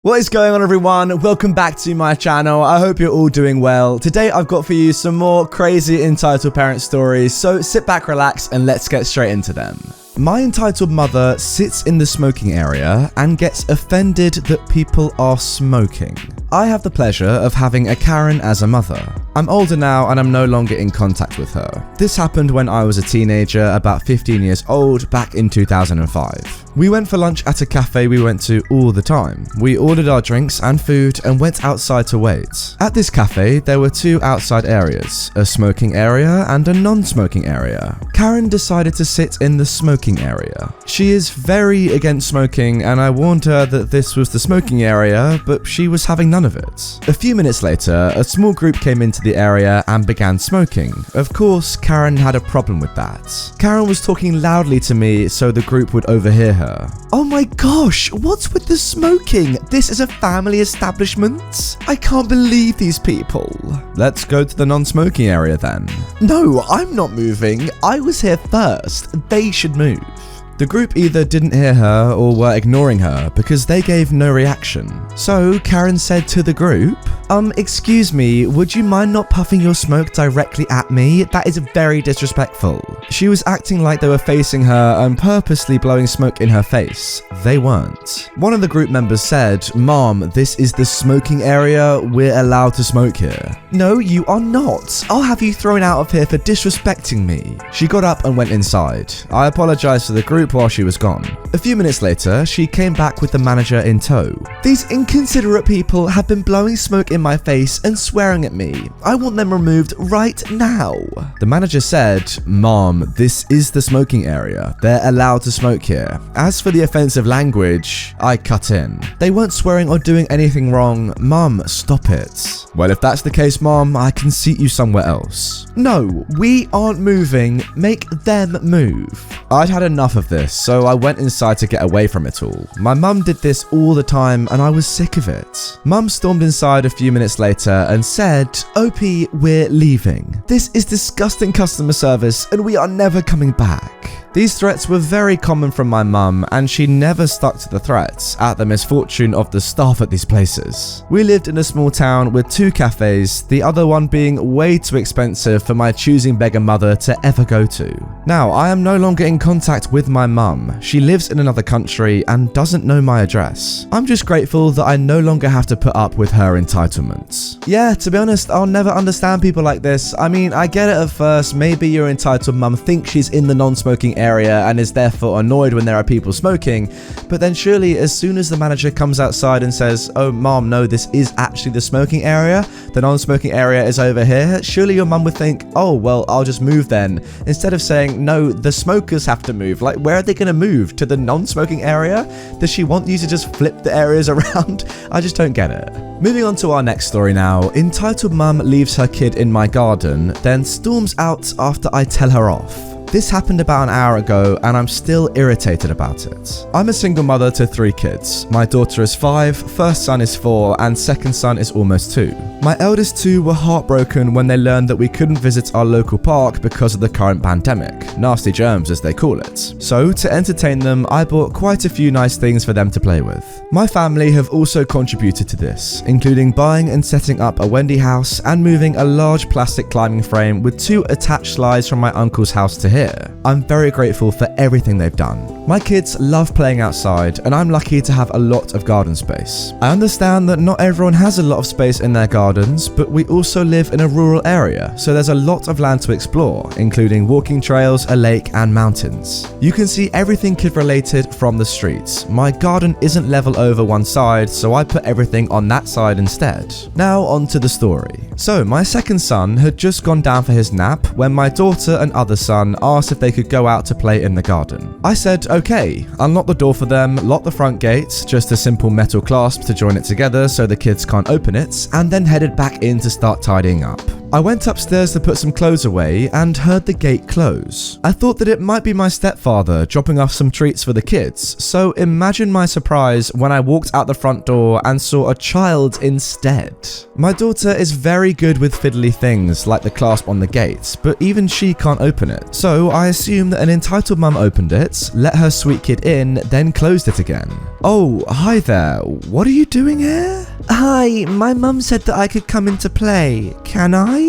What is going on, everyone? Welcome back to my channel. I hope you're all doing well. Today I've got for you some more crazy entitled parent stories, so sit back, relax, and let's get straight into them. My entitled mother sits in the smoking area and gets offended that people are smoking. I have the pleasure of having a Karen as a mother. I'm older now and I'm no longer in contact with her. This happened when I was a teenager, about 15 years old, back in 2005. We went for lunch at a cafe we went to all the time. We ordered our drinks and food and went outside to wait. At this cafe, there were two outside areas, a smoking area and a non-smoking area. Karen decided to sit in the smoking area. She is very against smoking and I warned her that this was the smoking area, but she was having none of it. A few minutes later, a small group came into the area and began smoking. Of course, Karen had a problem with that. Karen was talking loudly to me so the group would overhear her. Oh my gosh, what's with the smoking? This is a family establishment? I can't believe these people. Let's go to the non-smoking area then. No, I'm not moving. I was here first. They should move. The group either didn't hear her or were ignoring her because they gave no reaction. So Karen said to the group, excuse me, would you mind not puffing your smoke directly at me? That is very disrespectful. She was acting like they were facing her and purposely blowing smoke in her face. They weren't. One of the group members said, Mom, this is the smoking area. We're allowed to smoke here. No, you are not. I'll have you thrown out of here for disrespecting me. She got up and went inside. I apologized to the group while she was gone. A few minutes later, she came back with the manager in tow. These inconsiderate people have been blowing smoke in my face and swearing at me. I want them removed right now. The manager said, Mom, this is the smoking area. They're allowed to smoke here. As for the offensive language, I cut in. They weren't swearing or doing anything wrong. Mom, stop it. Well, if that's the case, Mom, I can seat you somewhere else. No, we aren't moving. Make them move. I'd had enough of this, so I went inside to get away from it all. My mum did this all the time and I was sick of it. Mum stormed inside a few minutes later and said, OP, we're leaving. This is disgusting customer service and we are never coming back. These threats were very common from my mum and she never stuck to the threats at the misfortune of the staff at these places. We lived in a small town with two cafes, the other one being way too expensive for my choosing beggar mother to ever go to. Now, I am no longer in contact with my mum. She lives in another country and doesn't know my address. I'm just grateful that I no longer have to put up with her entitlements. Yeah, to be honest, I'll never understand people like this. I mean, I get it at first. Maybe your entitled mum thinks she's in the non-smoking area and is therefore annoyed when there are people smoking, but then surely as soon as the manager comes outside and says, oh mom, no, this is actually the smoking area, the non-smoking area is over here, surely your mum would think, oh well, I'll just move then, instead of saying, no, the smokers have to move. Like, where are they going to move? To the non-smoking area? Does she want you to just flip the areas around? I just don't get it. Moving on to our next story now. Entitled mum leaves her kid in my garden, then storms out after I tell her off. This happened about an hour ago and I'm still irritated about it. I'm a single mother to 3 kids. My daughter is 5, first son is 4, and second son is almost 2. My eldest 2 were heartbroken when they learned that we couldn't visit our local park because of the current pandemic. Nasty germs as they call it. So to entertain them, I bought quite a few nice things for them to play with. My family have also contributed to this, including buying and setting up a Wendy house and moving a large plastic climbing frame with 2 attached slides from my uncle's house to here. I'm very grateful for everything they've done. My kids love playing outside and I'm lucky to have a lot of garden space. I understand that not everyone has a lot of space in their gardens, but we also live in a rural area, so there's a lot of land to explore, including walking trails, a lake and mountains. You can see everything kid related from the streets. My garden isn't level over one side, so I put everything on that side instead. Now on to the story. So my second son had just gone down for his nap when my daughter and other son asked if they could go out to play in the garden. I said, okay, unlock the door for them, lock the front gate, just a simple metal clasp to join it together so the kids can't open it, and then headed back in to start tidying up. I went upstairs to put some clothes away and heard the gate close. I thought that it might be my stepfather dropping off some treats for the kids, so imagine my surprise when I walked out the front door and saw a child instead. My daughter is very good with fiddly things like the clasp on the gate, but even she can't open it, so I assume that an entitled mum opened it, let her sweet kid in, then closed it again. Oh, hi there. What are you doing here? Hi, my mum said that I could come in to play. Can I?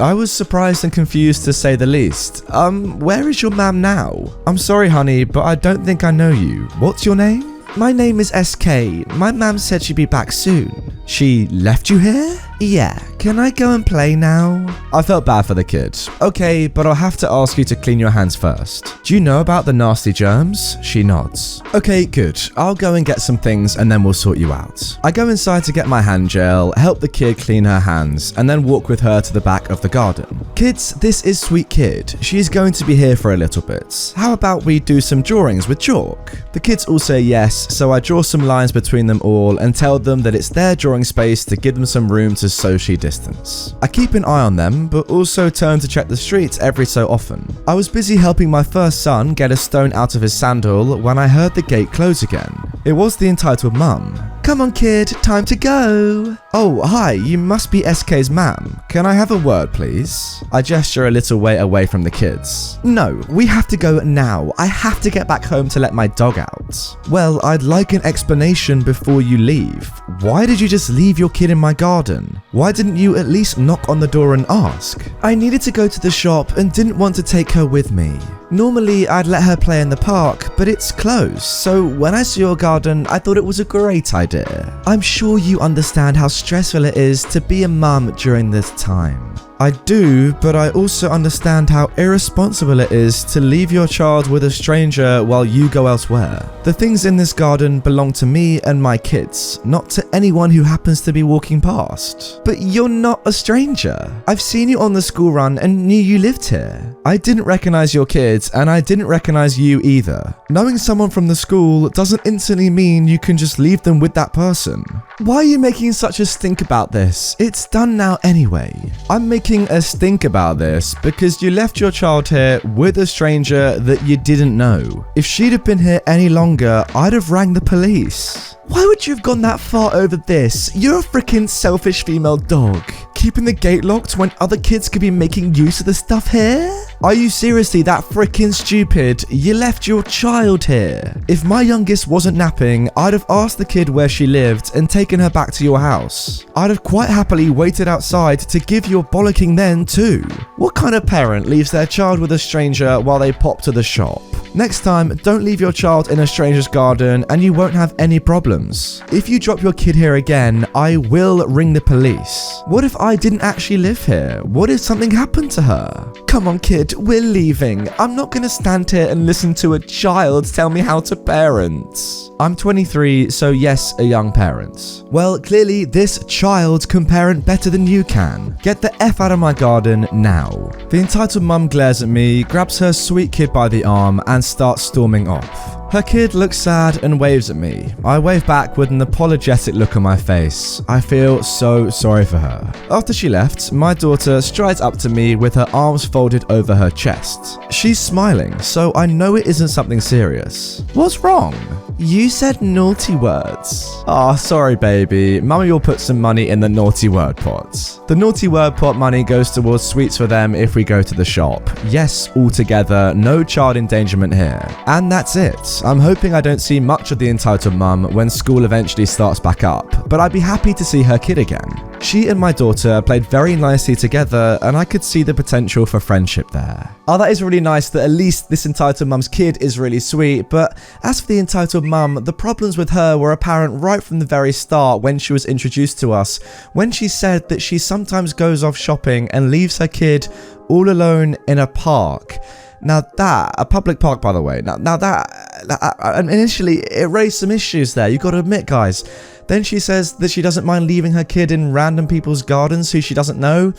I was surprised and confused to say the least. Where is your mum now? I'm sorry, honey, but I don't think I know you. What's your name? My name is SK. My mum said she'd be back soon. She left you here? Yeah. Can I go and play now? I felt bad for the kid. Okay, but I'll have to ask you to clean your hands first. Do you know about the nasty germs? She nods. Okay, good. I'll go and get some things and then we'll sort you out. I go inside to get my hand gel, help the kid clean her hands, and then walk with her to the back of the garden. Kids, this is Sweet Kid. She's going to be here for a little bit. How about we do some drawings with chalk? The kids all say yes, so I draw some lines between them all and tell them that it's their drawing space to give them some room to socially distance. I keep an eye on them, but also turn to check the streets every so often. I was busy helping my first son get a stone out of his sandal when I heard the gate close again. It was the entitled mum. Come on kid, time to go. Oh, hi, you must be SK's ma'am. Can I have a word, please? I gesture a little way away from the kids. No, we have to go now. I have to get back home to let my dog out. Well, I'd like an explanation before you leave. Why did you just leave your kid in my garden? Why didn't you at least knock on the door and ask? I needed to go to the shop and didn't want to take her with me. Normally, I'd let her play in the park, but it's closed, so when I saw your garden, I thought it was a great idea. I'm sure you understand how stressful it is to be a mum during this time. I do, but I also understand how irresponsible it is to leave your child with a stranger while you go elsewhere. The things in this garden belong to me and my kids, not to anyone who happens to be walking past. But you're not a stranger. I've seen you on the school run and knew you lived here. I didn't recognize your kids, and I didn't recognize you either. Knowing someone from the school doesn't instantly mean you can just leave them with that person. Why are you making such a stink about this? It's done now anyway. I'm making a stink about this because you left your child here with a stranger that you didn't know. If she'd have been here any longer, I'd have rang the police. Why would you have gone that far over this? You're a freaking selfish female dog. Keeping the gate locked when other kids could be making use of the stuff here? Are you seriously that freaking stupid? You left your child here. If my youngest wasn't napping, I'd have asked the kid where she lived and taken her back to your house. I'd have quite happily waited outside to give you a bollocking then too. What kind of parent leaves their child with a stranger while they pop to the shop? Next time, don't leave your child in a stranger's garden and you won't have any problems. If you drop your kid here again, I will ring the police. What if I didn't actually live here? What if something happened to her? Come on kid, we're leaving. I'm not gonna stand here and listen to a child tell me how to parent. I'm 23, so yes, a young parent. Well, clearly this child can parent better than you can. Get the F out of my garden now. The entitled mum glares at me, grabs her sweet kid by the arm and starts storming off. Her kid looks sad and waves at me. I wave back with an apologetic look on my face. I feel so sorry for her. After she left, my daughter strides up to me with her arms folded over her chest. She's smiling, so I know it isn't something serious. What's wrong? You said naughty words. Ah, sorry baby. Mummy will put some money in the naughty word pot. The naughty word pot money goes towards sweets for them if we go to the shop. Yes, all together, no child endangerment here. And that's it. I'm hoping I don't see much of the entitled mum when school eventually starts back up, but I'd be happy to see her kid again. She and my daughter played very nicely together and I could see the potential for friendship there. Oh, that is really nice that at least this entitled mum's kid is really sweet, but as for the entitled mum, the problems with her were apparent right from the very start when she was introduced to us, when she said that she sometimes goes off shopping and leaves her kid all alone in a park. Now that, a public park by the way, now that initially it raised some issues there, you got to admit guys. Then she says that she doesn't mind leaving her kid in random people's gardens who she doesn't know.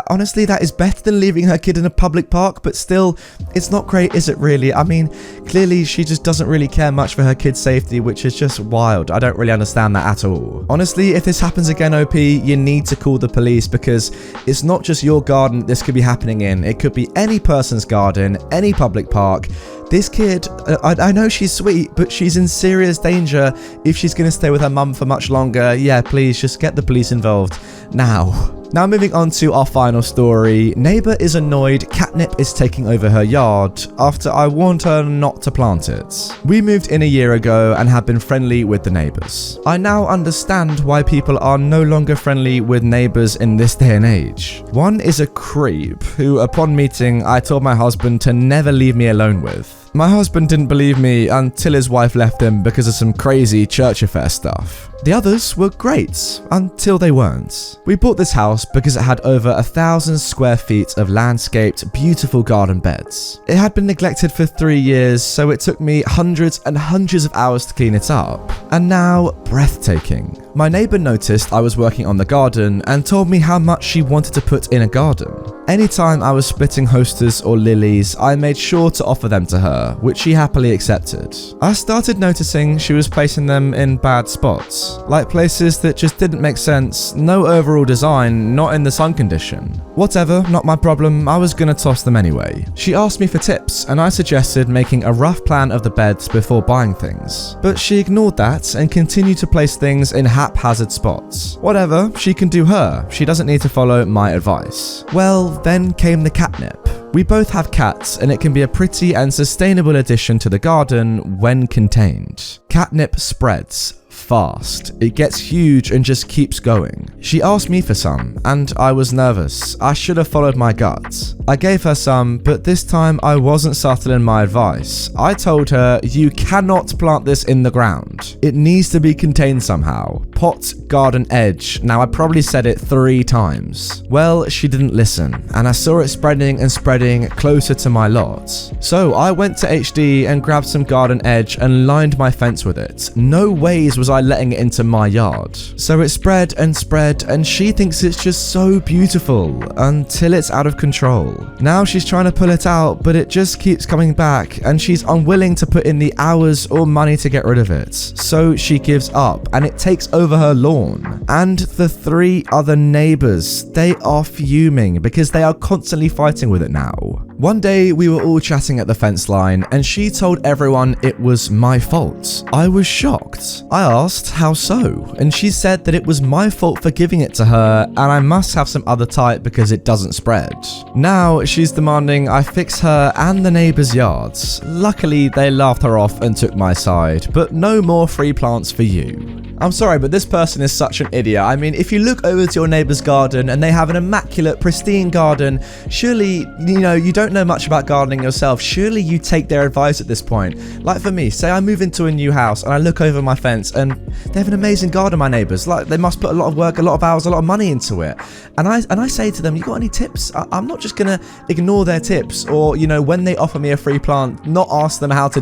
Honestly, that is better than leaving her kid in a public park, but still, it's not great, is it really? I mean, clearly she just doesn't really care much for her kid's safety, which is just wild. I don't really understand that at all. Honestly, if this happens again, OP, you need to call the police, because it's not just your garden this could be happening in. It could be any person's garden, any public park. This kid, I know she's sweet, but she's in serious danger if she's going to stay with her mum for much longer. Yeah, please, just get the police involved now. Now moving on to our final story. Neighbor is annoyed catnip is taking over her yard after I warned her not to plant it. We moved in a year ago and have been friendly with the neighbors. I now understand why people are no longer friendly with neighbors in this day and age. One is a creep who, upon meeting, I told my husband to never leave me alone with. My husband didn't believe me until his wife left him because of some crazy church affair stuff. The others were great until they weren't. We bought this house because it had over 1,000 square feet of landscaped, beautiful garden beds. It had been neglected for 3 years, so it took me hundreds and hundreds of hours to clean it up. And now, breathtaking. My neighbor noticed I was working on the garden and told me how much she wanted to put in a garden. Anytime I was splitting hostas or lilies, I made sure to offer them to her, which she happily accepted. I started noticing she was placing them in bad spots, like places that just didn't make sense, no overall design, not in the sun condition. Whatever, not my problem, I was gonna toss them anyway. She asked me for tips, and I suggested making a rough plan of the beds before buying things. But she ignored that and continued to place things in haphazard spots. Whatever, she can do her, she doesn't need to follow my advice. Well, then came the catnip. We both have cats, and it can be a pretty and sustainable addition to the garden when contained. Catnip spreads fast. It gets huge and just keeps going. She asked me for some, and I was nervous. I should have followed my gut. I gave her some, but this time I wasn't subtle in my advice. I told her, you cannot plant this in the ground. It needs to be contained somehow. Pot, garden edge. Now I probably said it 3 times. Well, she didn't listen, and I saw it spreading and spreading closer to my lot. So I went to HD and grabbed some garden edge and lined my fence with it. No ways was I letting it into my yard. So it spread, and she thinks it's just so beautiful until it's out of control. Now she's trying to pull it out, but it just keeps coming back, and she's unwilling to put in the hours or money to get rid of it. So she gives up, and it takes over her lawn. And the 3 other neighbors, they are fuming because they are constantly fighting with it now. One day we were all chatting at the fence line, and she told everyone it was my fault. I was shocked. I asked how so, and she said that it was my fault for giving it to her, and I must have some other type because it doesn't spread. Now she's demanding I fix her and the neighbors' yards. Luckily they laughed her off and took my side, but no more free plants for you. I'm sorry, but this person is such an idiot. I mean, if you look over to your neighbor's garden and they have an immaculate, pristine garden, surely, you don't know much about gardening yourself. Surely you take their advice at this point. Like for me, say I move into a new house and I look over my fence and they have an amazing garden, my neighbors. Like they must put a lot of work, a lot of hours, a lot of money into it. And I say to them, you got any tips? I'm not just gonna ignore their tips, or when they offer me a free plant, not ask them how to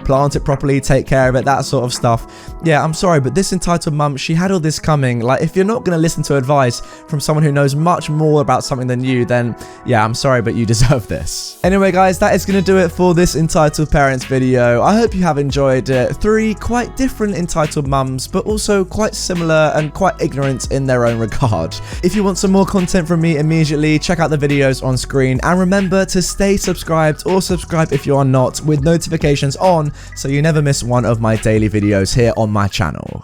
plant it properly, take care of it, that sort of stuff. Yeah, I'm sorry, but this entitled mum, she had all this coming. Like, if you're not going to listen to advice from someone who knows much more about something than you, then yeah, I'm sorry, but you deserve this. Anyway, guys, that is going to do it for this Entitled Parents video. I hope you have enjoyed it. 3 quite different entitled mums, but also quite similar and quite ignorant in their own regard. If you want some more content from me immediately, check out the videos on screen, and remember to stay subscribed, or subscribe if you are not, with notifications on so you never miss one of my daily videos here on my channel.